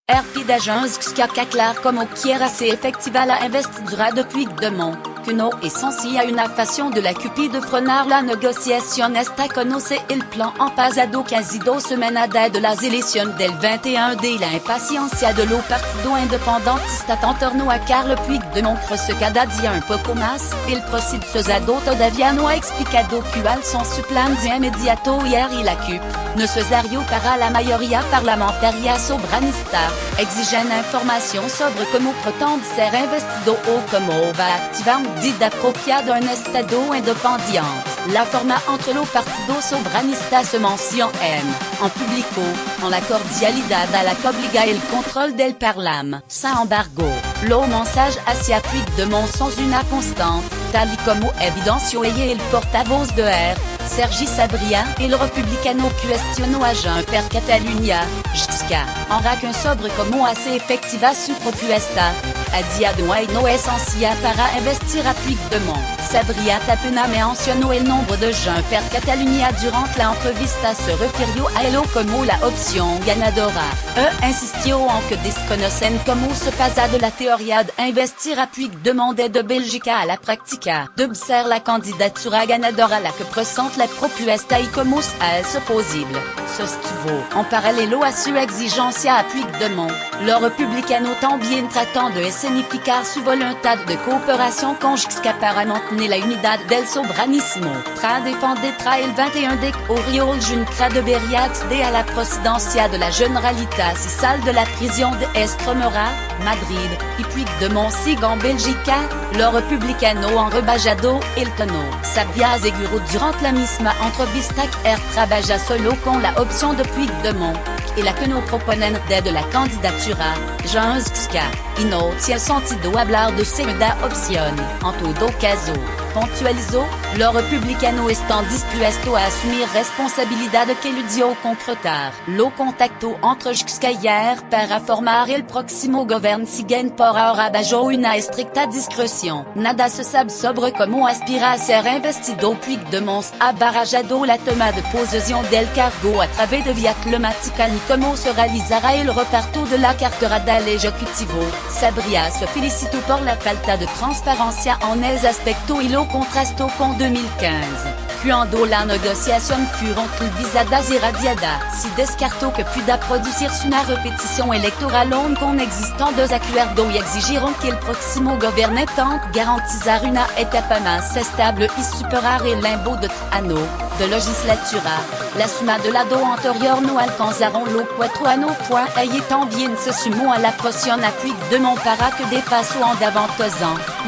Rapidagem jusqu'à clair comme au quiera se efectiva la investidura de Puigdemont, que no essencia una fação de la CUP de frenar la negociación hasta conocer el plan en pasado casi 2 semanas de las elecciones del 21 de la impaciencia de lo partido independentista en torno a Carlos Puigdemont se cada día un poco más, el proceso todavía no ha explicado cuál son su plan de inmediato y la CUP, necesario para la mayoría parlamentaria sobranista, exigen información sobre cómo pretende ser investido o cómo va activar dita propia d'un estado independiente. La forma entre los partidos sobranistas se menciona en publico, en la cordialidad a la que obliga el control del Parlament. Sin embargo, los mensajes hacia Puigdemont son una constante, tal y como evidenció el portavoz de Sergi Sabrià, el republicano cuestionó a Jean per Catalunya, jusqu'à en sobre como hace efectiva su propuesta, a día de hoy no esencia para investir a Puigdemont. Sabrià apenas mencionó el nombre de Jean per Catalunya durant la entrevista se refirió a él como la opción ganadora. Insistió en que desconocen cómo se pasa de la teoría de investir a Puigdemont de Bélgica a la práctica, de ser la candidatura ganadora la que presenta la propuesta y cómo es posible. Sostuvo en paralelo a su exigencia a Puigdemont, los republicanos también tratan de escenificar su voluntad de cooperación con Jusca para mantener la unidad del sobranismo. Tra defendra el 21 de Oriol Junquera de acceder a la presidencia de la Generalitat si sale de la prisión de Extremadura, Madrid, y Puigdemont sigue en Bélgica, los republicanos han rebajado el tono. Sabrià aseguró durant la misma entrevista que trabaja solo con la opción de Puigdemont, y la que no proponen de la candidatura, Jean Jusca, y no tiene sentido hablar de segunda opción. En todo caso, puntualizó, los republicanos están dispuestos a asumir responsabilidad que eludió concretar. Lo contacto entre Jusca ayer para formar el próximo gobierno siguen por ahora bajo una estricta discreción. Nada se sabe sobre cómo aspira a ser investido Puigdemont ha barajado la toma de posesión del cargo a través de vía diplomática ni cómo se realizará el reparto de la cartera del ejecutivo. Sabrià se felicitó por la falta de transparencia en ese aspecto y lo contrastó con 2015. Cuando la negociación fueron televisadas y radiadas, se descartó que pueda producirse una repetición electoral con existan desacuerdos y exigieron que el próximo gobierno intente garantizar una etapa más estable y superar el limbo de 3 años de legislatura. La suma de lado anterior no alcanzaron los 4 años y también se sumó a la presión a Puigdemont para que depasó en davantes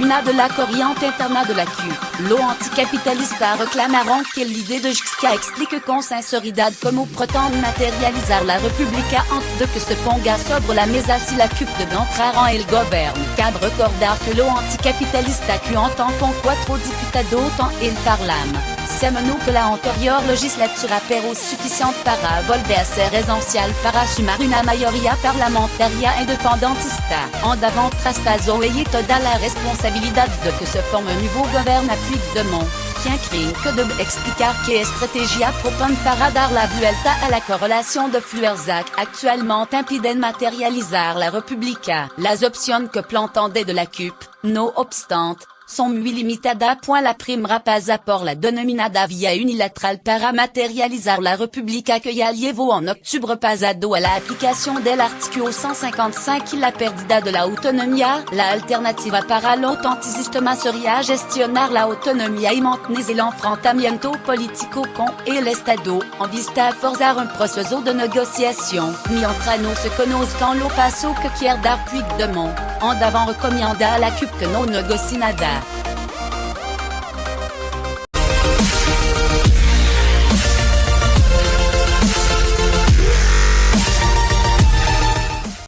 una de la corriente interna de la CUP. Los anticapitalistas reclamaron que l'idée de Jusca explique con sinceridad cómo pretende materializar la república antes de que se ponga sobre la mesa si la CUP debe entrar en el gobierno. Cabe recordar que los anticapitalistas cuentan con 4 diputados en el Parlament. Semenó que la anterior legislatura pero suficiente para volver a ser esencial para asumir una mayoría parlamentaria independentista. En davant traspasó ella toda la responsabilidad de que se forme un nuevo gobierno a Puigdemont, quien cree que debe explicar qué estrategia propone para dar la vuelta a la correlación de fuerzas que actualmente impiden materializar la república. Las opciones que plantean de la CUP, no obstante, son muy limitadas. La primera pasa por la denominada vía unilateral para materializar la república que ya llevó en octubre pasado a la aplicación del artículo 155 y la pérdida de la autonomía. La alternativa para los antisistema sería gestionar la autonomía y mantener el enfrentamiento político con el Estado, en vista a forzar un proceso de negociación. Mientras no se conozcan los pasos que quiere dar Puigdemont, en davant recomienda a la CUP que no negocie nada.